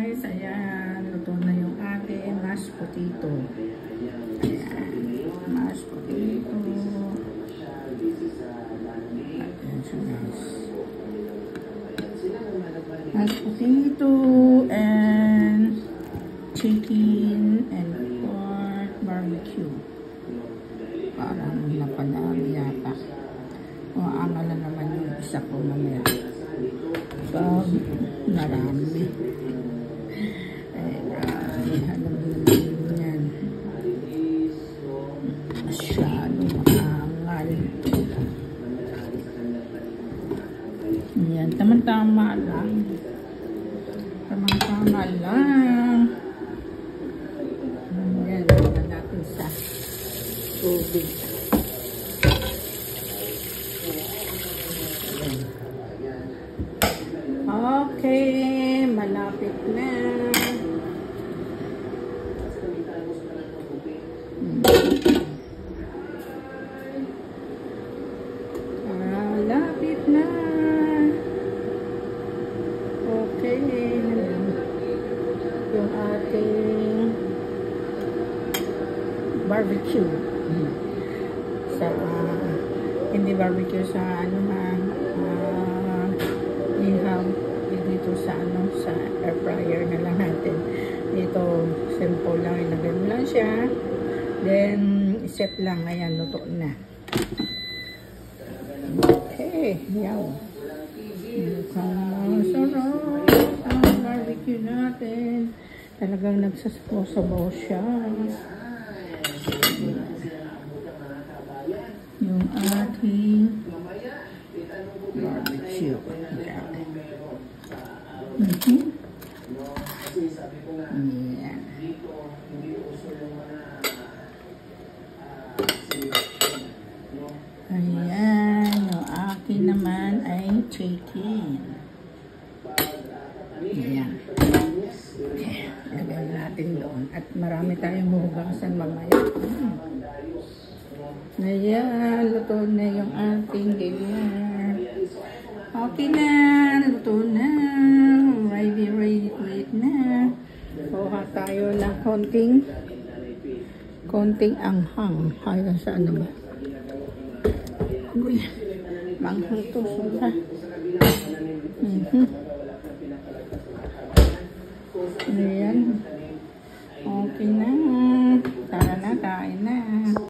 guys, ayan, luto na yung ating mashed potato. Ayan, mashed potato. Ayan siya guys. Mashed potato and chicken and pork barbecue. Parang napadami yata. O angala naman yung isa ko na meron. So, marami. Ay, grabe. Alam mo naman yan. Masyado maangal. Yan, tamang-tama lang. Tamang-tama lang. Yan, naman natin sa tubig. Okay, malapit na. Malapit na. Okay, yung ating barbecue. Sa hindi barbecue sa ano na ihaw dito sa ano sa air fryer na lang natin. Dito simple lang, ilagay mo lang siya, then set lang. Ayan, luto na. Okay, yaw. Sarap ang barbecue natin. Talagang nagsasabaw siya. Yung ating barbecue. Yeah. Ayan, yung akin naman ay chicken. Ayan. Okay, lagyan natin doon. At marami tayong hugasan mamaya. Ayan, luto na yung ating dinner. Okay na, luto na. Ready to eat na. Kuha tayo ng konting anghang. Ayan sa ano ba? Uy, manghang to. Sula. Ayan. Okay na. Tara na, kain na.